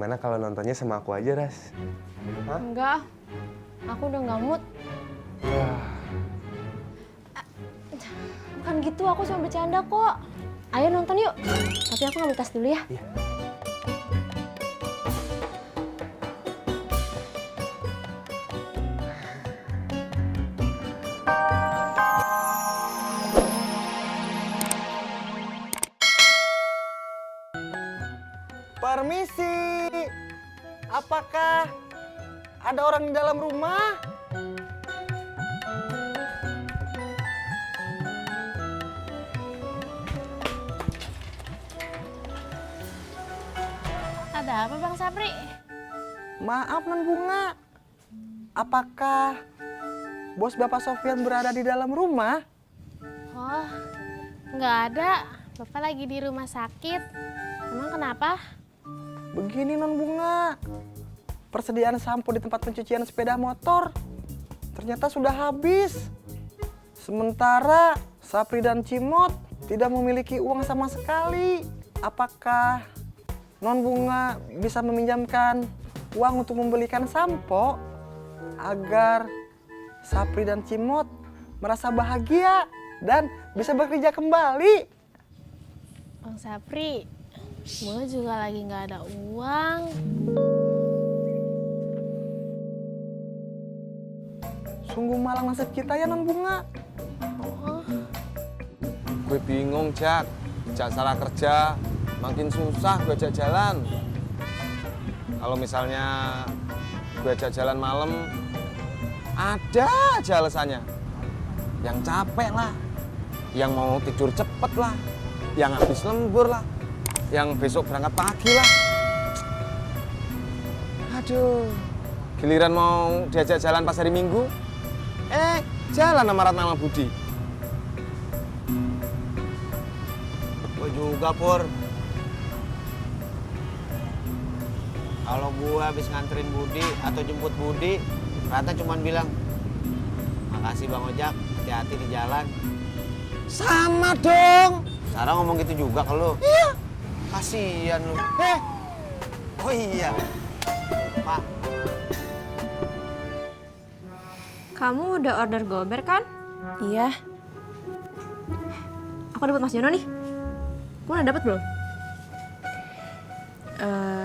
Gimana kalau nontonnya sama aku aja, Ras? Hah? Enggak, aku udah nggak mood. Wah, Bukan gitu, aku cuma bercanda kok. Ayo nonton yuk. Tapi aku ngambil tas dulu ya. iya. Permisi, apakah ada orang di dalam rumah? Ada apa Bang Sapri? Maaf non Bunga, apakah bos Bapak Sofyan berada di dalam rumah? Oh, nggak ada. Bapak lagi di rumah sakit. Emang kenapa? Begini non Bunga, persediaan sampo di tempat pencucian sepeda motor ternyata sudah habis. Sementara Sapri dan Cimot tidak memiliki uang sama sekali. Apakah non Bunga bisa meminjamkan uang untuk membelikan sampo agar Sapri dan Cimot merasa bahagia dan bisa bekerja kembali? Bang Sapri, gue juga lagi nggak ada uang. Sungguh malang nasib kita ya non Bunga. Gue bingung, Jak. Jak salah kerja, makin susah gue ajak jalan. Kalau misalnya gue ajak jalan malam, ada aja alasannya. Yang capek lah, yang mau tidur cepet lah, yang habis lembur lah, yang besok berangkat pagi lah. Aduh, giliran mau diajak jalan pas hari Minggu, jalan sama Ratna sama Budi. Gue juga, Pur. Kalau gue habis nganterin Budi atau jemput Budi, Ratna cuma bilang, makasih Bang Ojak, hati-hati di jalan. Sama dong. Sarah ngomong gitu juga ke lu? Iya. Kasian lu. Oh iya. Pak, Kamu udah order gober kan? Iya, Aku dapat Mas Jono nih. Kamu udah dapat belum?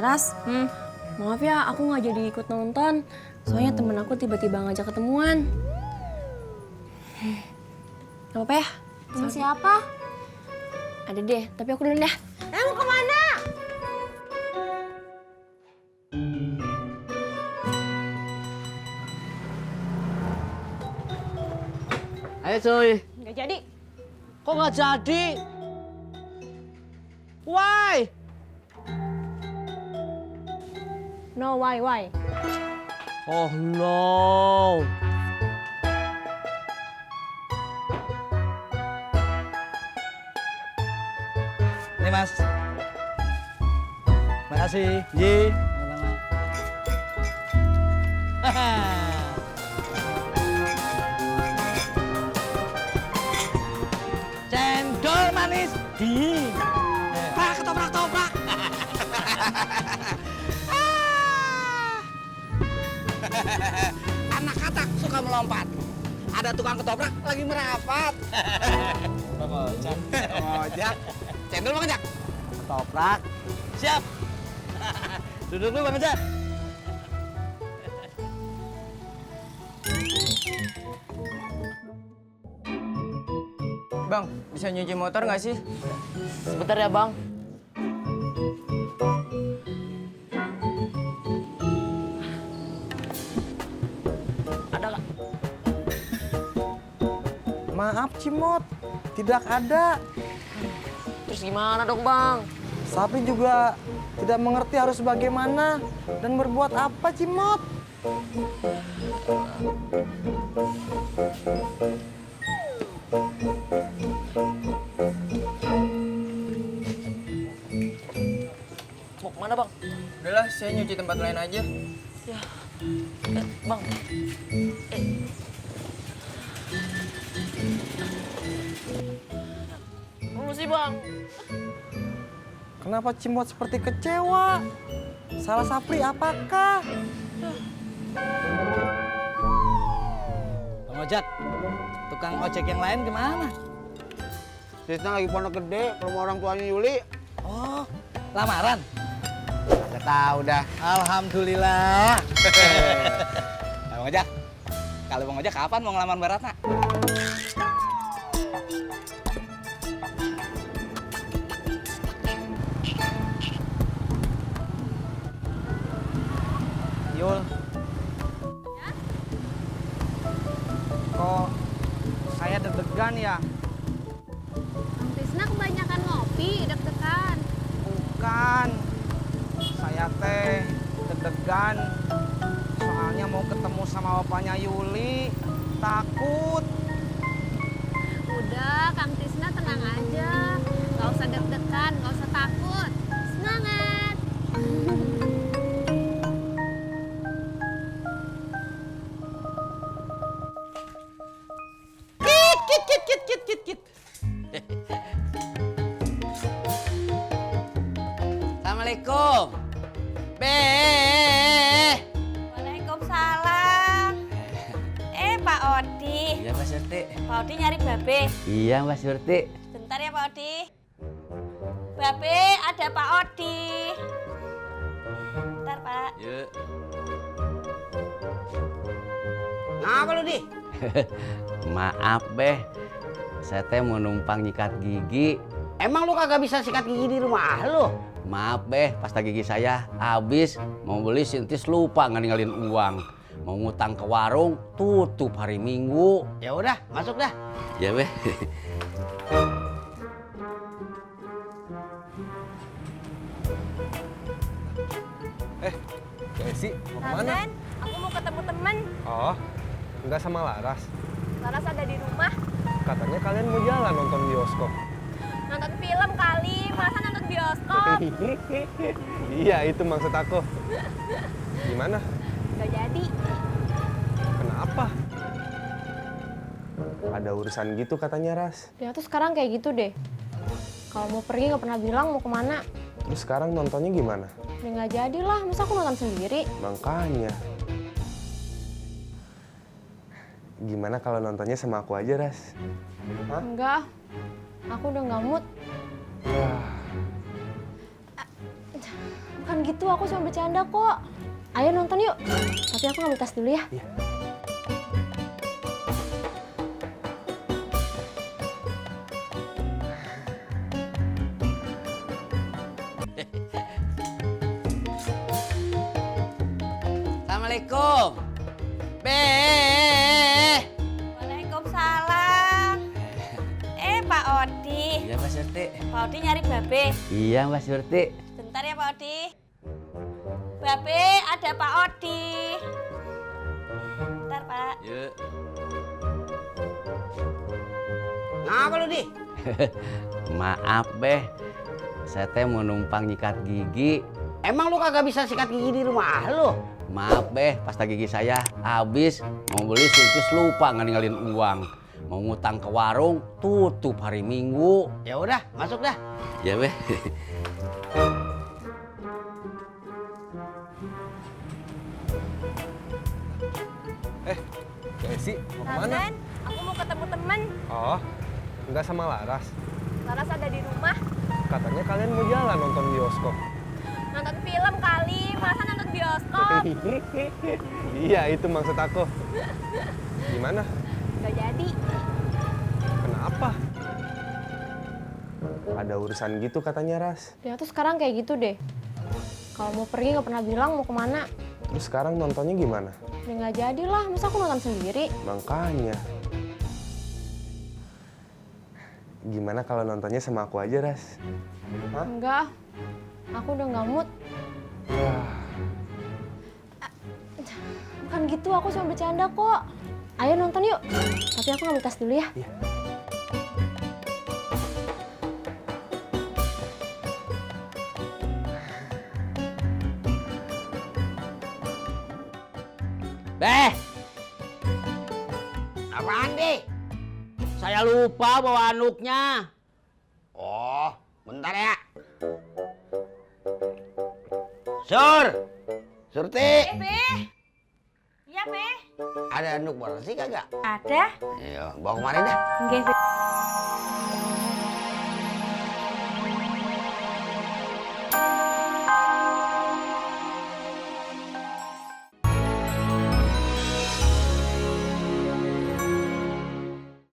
Ras, maaf ya aku nggak jadi ikut nonton. Soalnya temen aku tiba-tiba ngajak ketemuan. Gak apa-apa ya? Sama siapa? Ada deh, tapi aku dulu dah. Mau kemana? Ayo cuy. Nggak jadi. Kok nggak jadi? Why? No, why? Oh no. Ini mas. Makasih. Yi. Cendol manis di. Ketoprak. anak katak suka melompat. Ada tukang ketoprak lagi merapat. Bang Ojak. Ojak. Cendol Bang Ojak. Ketoprak. Siap. Duduk dulu Bang Ojak. Bang, bisa nyuci motor nggak sih? Sebentar ya Bang. Ada nggak? Maaf Cimot, tidak ada. Terus gimana dong Bang? Sapri juga tidak mengerti harus bagaimana dan berbuat apa Cimot. Mau kemana Bang? Udahlah, saya nyuci tempat lain aja. Ya, Bang. Permisi Bang. Kenapa Cimot seperti kecewa? Salah Sapri apakah? Bang Ojak, tukang ojek yang lain gimana? Tisna lagi pondok gede ke rumah orang tuanya Yuli. Oh, lamaran? Gak tahu dah. Alhamdulillah. Bang Ojak, kalau Bang Ojak kapan mau ngelamar Mbak Ratna? Yul. Kok saya deg-degan ya? Tisna kebanyakan ngopi, deg-degan. Bukan. Saya teh deg-degan. Soalnya mau ketemu sama bapaknya Yuli. Takut. Udah, Kang Tisna tenang aja. Gak usah deg-degan, gak usah takut. Semangat! Assalamualaikum. Be. Waalaikumsalam. Pak Odi. Iya, Mbak Surti. Pak Odi nyari Babe. Iya, Mbak Surti. Bentar ya Pak Odi. Babe, ada Pak Odi. Bentar Pak. Yuk. Ngapa lu, Di? Maaf, Beh. Saya teh mau numpang nyikat gigi. Emang lu kagak bisa sikat gigi di rumah lu? Maaf, Beh. Pasta gigi saya habis. Mau beli sintis lupa nggak ninggalin uang. Mau ngutang ke warung, tutup hari Minggu. Ya udah, masuk dah. Ya, Beh. Esi, mau kemana? Aku mau ketemu temen. Oh, nggak sama Laras. Laras ada di rumah. Katanya kalian mau jalan nonton bioskop. Nonton film kali, masa nonton bioskop? Iya, itu maksud aku. Gimana? Gak jadi. Kenapa? Ada urusan gitu katanya, Ras. Dia tuh sekarang kayak gitu deh. Kalau mau pergi nggak pernah bilang mau kemana. Terus sekarang nontonnya gimana? Ya nggak jadi lah, masa aku nonton sendiri? Makanya. Gimana kalau nontonnya sama aku aja, Ras? Hah? Enggak, aku udah nggak mood. Ya, Bukan gitu, aku cuma bercanda kok. Ayo nonton yuk. Tapi aku ngambil tas dulu ya. iya. Assalamualaikum. Be. Waalaikumsalam. Pak Odi. Iya, Mbak Surti. Pak Odi nyari Babe. Iya, Mbak Surti. Bentar ya Pak Odi. Babe, ada Pak Odi. Bentar Pak. Yuk. Ngapa lu, Di? Maaf, Beh. Saya teh mau numpang nyikat gigi. Emang lu kagak bisa sikat gigi di rumah lu? Maaf, Beh. Pasta gigi saya habis. Mau beli sintis lupa nggak ninggalin uang. Mau ngutang ke warung, tutup hari Minggu. Ya udah, masuk dah. Ya, Beh. Esi, mau kemana? Aku mau ketemu temen. Oh, nggak sama Laras. Laras ada di rumah. Katanya kalian mau jalan nonton bioskop. Nonton film kali, masa nonton bioskop? Iya, itu maksud aku. Gimana? Gak jadi. Kenapa? Ada urusan gitu katanya, Ras. Dia tuh sekarang kayak gitu deh. Kalau mau pergi nggak pernah bilang mau kemana. Terus sekarang nontonnya gimana? Ya nggak jadi lah, masa aku nonton sendiri? Makanya. Gimana kalau nontonnya sama aku aja, Ras? Hah? Enggak, aku udah nggak mood. Ya, Bukan gitu, aku cuma bercanda kok. Ayo nonton yuk. Tapi aku ngambil tas dulu ya. iya. Beh, Apaan, Di? saya lupa bawa anduknya. Oh, bentar ya. Sur! Surti! Be. Iya, Be. Ada anduk bersih kagak? Ada. Iya, bawa kemari dah. Nggih, Be.